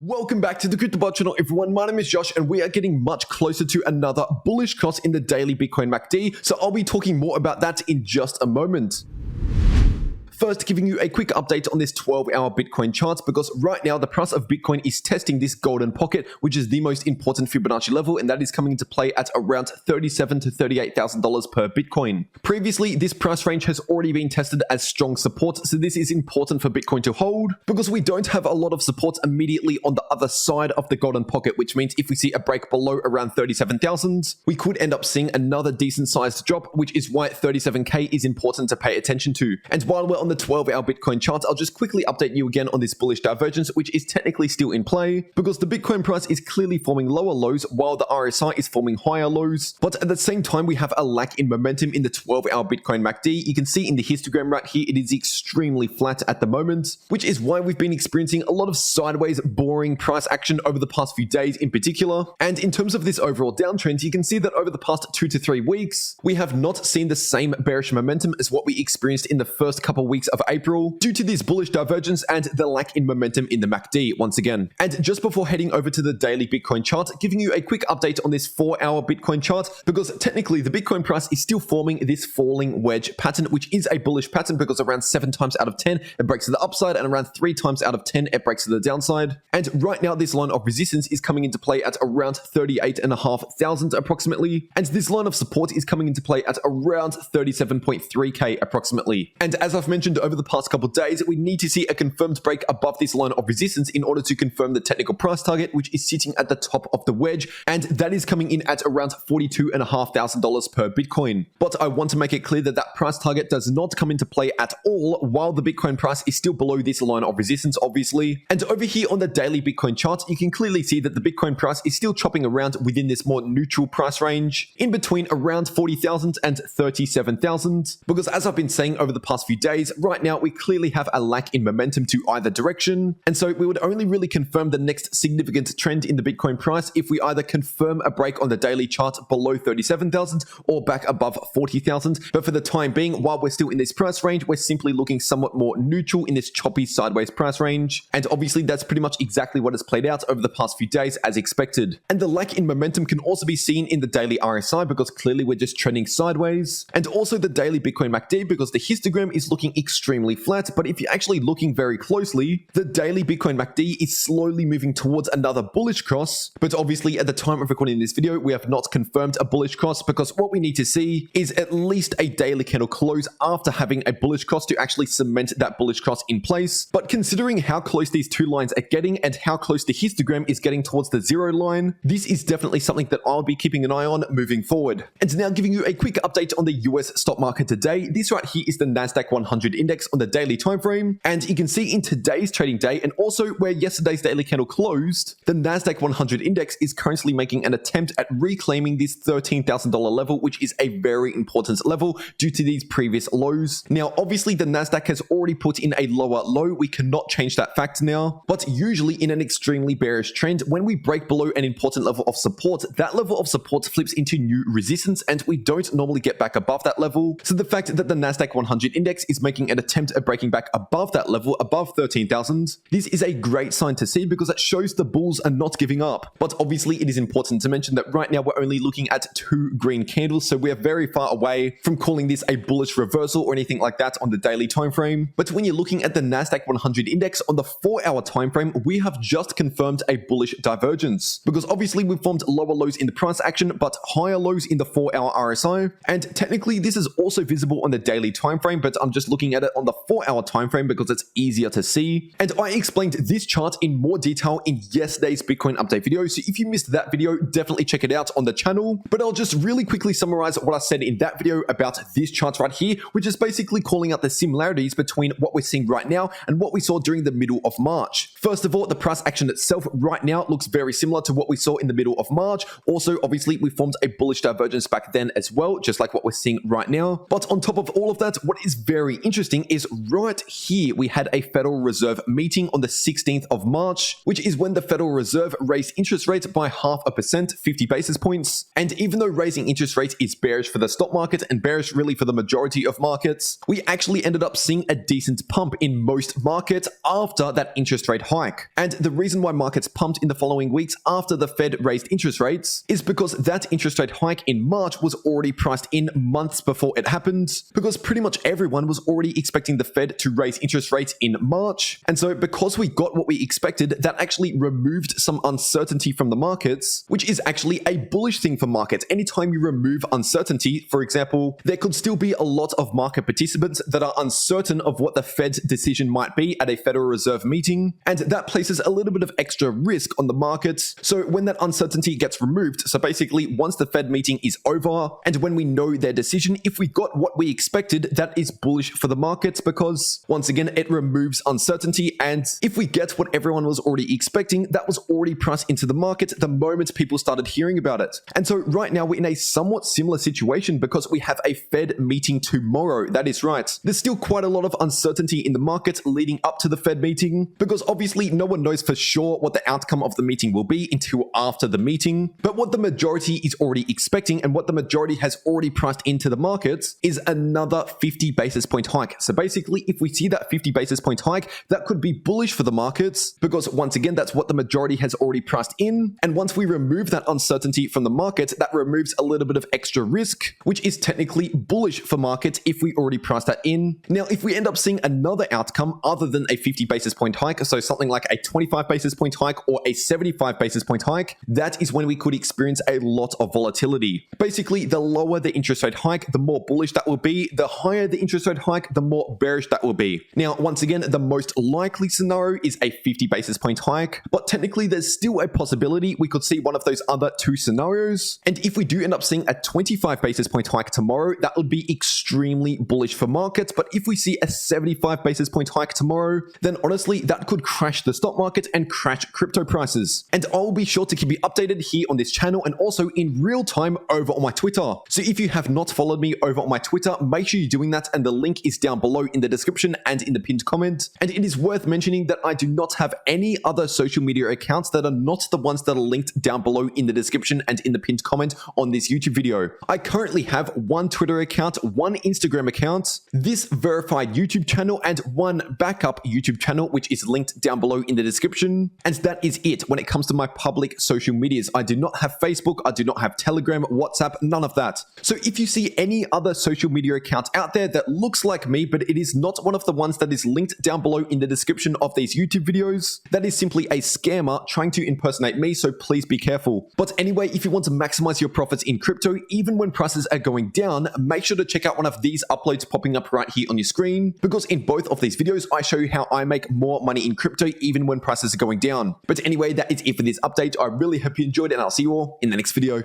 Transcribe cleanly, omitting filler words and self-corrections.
Welcome back to the cryptowrld channel, everyone. My name is Josh, and we are getting much closer to another bullish cross in the daily Bitcoin MACD. So I'll be talking more about that in just a moment. First, giving you a quick update on this 12-hour Bitcoin chart, because right now the price of Bitcoin is testing this golden pocket, which is the most important Fibonacci level, and that is coming into play at around $37,000 to $38,000 per Bitcoin. Previously, this price range has already been tested as strong support, so this is important for Bitcoin to hold, because we don't have a lot of support immediately on the other side of the golden pocket, which means if we see a break below around 37,000, we could end up seeing another decent-sized drop, which is why 37K is important to pay attention to. And while we're on the 12-hour Bitcoin chart, I'll just quickly update you again on this bullish divergence, which is technically still in play, because the Bitcoin price is clearly forming lower lows while the RSI is forming higher lows. But at the same time, we have a lack in momentum in the 12-hour Bitcoin MACD. You can see in the histogram right here, it is extremely flat at the moment, which is why we've been experiencing a lot of sideways, boring price action over the past few days in particular. And in terms of this overall downtrend, you can see that over the past 2 to 3 weeks, we have not seen the same bearish momentum as what we experienced in the first couple weeks of April, due to this bullish divergence and the lack in momentum in the MACD once again. And just before heading over to the daily Bitcoin chart, giving you a quick update on this 4-hour Bitcoin chart, because technically the Bitcoin price is still forming this falling wedge pattern, which is a bullish pattern because around 7 times out of 10 it breaks to the upside, and around 3 times out of 10 it breaks to the downside. And right now this line of resistance is coming into play at around 38,500 approximately, and this line of support is coming into play at around 37.3k approximately. And as I've mentioned over the past couple days, we need to see a confirmed break above this line of resistance in order to confirm the technical price target, which is sitting at the top of the wedge, and that is coming in at around $42,500 per Bitcoin. But I want to make it clear that that price target does not come into play at all while the Bitcoin price is still below this line of resistance, obviously. And over here on the daily Bitcoin chart, you can clearly see that the Bitcoin price is still chopping around within this more neutral price range, in between around 40,000 and 37,000, because as I've been saying over the past few days, right now we clearly have a lack in momentum to either direction, and so we would only really confirm the next significant trend in the Bitcoin price if we either confirm a break on the daily chart below 37,000 or back above 40,000. But for the time being, while we're still in this price range, we're simply looking somewhat more neutral in this choppy sideways price range, and obviously that's pretty much exactly what has played out over the past few days as expected. And the lack in momentum can also be seen in the daily RSI, because clearly we're just trending sideways, and also the daily Bitcoin MACD, because the histogram is looking extremely flat. But if you're actually looking very closely, the daily Bitcoin MACD is slowly moving towards another bullish cross. But obviously at the time of recording this video, we have not confirmed a bullish cross, because what we need to see is at least a daily candle close after having a bullish cross to actually cement that bullish cross in place. But considering how close these two lines are getting and how close the histogram is getting towards the zero line, this is definitely something that I'll be keeping an eye on moving forward. And now giving you a quick update on the US stock market today. This right here is the Nasdaq 100 index on the daily time frame, and you can see in today's trading day and also where yesterday's daily candle closed, the Nasdaq 100 index is currently making an attempt at reclaiming this $13,000 level, which is a very important level due to these previous lows. Now obviously the Nasdaq has already put in a lower low, we cannot change that fact now, but usually in an extremely bearish trend, when we break below an important level of support, that level of support flips into new resistance, and we don't normally get back above that level. So the fact that the Nasdaq 100 index is making an attempt at breaking back above that level, above 13,000, this is a great sign to see, because it shows the bulls are not giving up. But obviously it is important to mention that right now we're only looking at 2 green candles, so we're very far away from calling this a bullish reversal or anything like that on the daily time frame. But when you're looking at the Nasdaq 100 index on the 4-hour time frame, we have just confirmed a bullish divergence, because obviously we've formed lower lows in the price action but higher lows in the 4-hour RSI, and technically this is also visible on the daily time frame, but I'm just looking at it on the 4-hour time frame because it's easier to see. And I explained this chart in more detail in yesterday's Bitcoin update video, so if you missed that video, definitely check it out on the channel. But I'll just really quickly summarize what I said in that video about this chart right here, which is basically calling out the similarities between what we're seeing right now and what we saw during the middle of March. First of all, the price action itself right now looks very similar to what we saw in the middle of March. Also, obviously, we formed a bullish divergence back then as well, just like what we're seeing right now. But on top of all of that, what is very interesting interesting is right here we had a Federal Reserve meeting on the 16th of March, which is when the Federal Reserve raised interest rates by 0.5%, 50 basis points. And even though raising interest rates is bearish for the stock market and bearish really for the majority of markets, we actually ended up seeing a decent pump in most markets after that interest rate hike. And the reason why markets pumped in the following weeks after the Fed raised interest rates is because that interest rate hike in March was already priced in months before it happened, because pretty much everyone was already expecting the Fed to raise interest rates in March. And so because we got what we expected, that actually removed some uncertainty from the markets, which is actually a bullish thing for markets. Anytime you remove uncertainty, for example, there could still be a lot of market participants that are uncertain of what the Fed's decision might be at a Federal Reserve meeting, and that places a little bit of extra risk on the markets. So when that uncertainty gets removed, so basically once the Fed meeting is over and when we know their decision, if we got what we expected, that is bullish for the markets because once again, it removes uncertainty. And if we get what everyone was already expecting, that was already priced into the market the moment people started hearing about it. And so right now we're in a somewhat similar situation because we have a Fed meeting tomorrow. That is right. There's still quite a lot of uncertainty in the market leading up to the Fed meeting because obviously no one knows for sure what the outcome of the meeting will be until after the meeting. But what the majority is already expecting and what the majority has already priced into the markets is another 50 basis point hike. So basically, if we see that 50 basis point hike, that could be bullish for the markets because once again, that's what the majority has already priced in. And once we remove that uncertainty from the market, that removes a little bit of extra risk, which is technically bullish for markets if we already priced that in. Now, if we end up seeing another outcome other than a 50 basis point hike, so something like a 25 basis point hike or a 75 basis point hike, that is when we could experience a lot of volatility. Basically, the lower the interest rate hike, the more bullish that will be. The higher the interest rate hike, the more bearish that will be. Now, once again, the most likely scenario is a 50 basis point hike, but technically there's still a possibility we could see one of those other two scenarios. And if we do end up seeing a 25 basis point hike tomorrow, that would be extremely bullish for markets. But if we see a 75 basis point hike tomorrow, then honestly, that could crash the stock market and crash crypto prices. And I'll be sure to keep you updated here on this channel and also in real time over on my Twitter. So if you have not followed me over on my Twitter, make sure you're doing that, and the link is down below in the description and in the pinned comment. And it is worth mentioning that I do not have any other social media accounts that are not the ones that are linked down below in the description and in the pinned comment on this YouTube video. I currently have one Twitter account, one Instagram account, this verified YouTube channel, and one backup YouTube channel, which is linked down below in the description. And that is it when it comes to my public social medias. I do not have Facebook, I do not have Telegram, WhatsApp, none of that. So if you see any other social media account out there that looks like me, but it is not one of the ones that is linked down below in the description of these YouTube videos, that is simply a scammer trying to impersonate me, so please be careful. But anyway, if you want to maximize your profits in crypto, even when prices are going down, make sure to check out one of these uploads popping up right here on your screen, because in both of these videos, I show you how I make more money in crypto even when prices are going down. But anyway, that is it for this update. I really hope you enjoyed, and I'll see you all in the next video.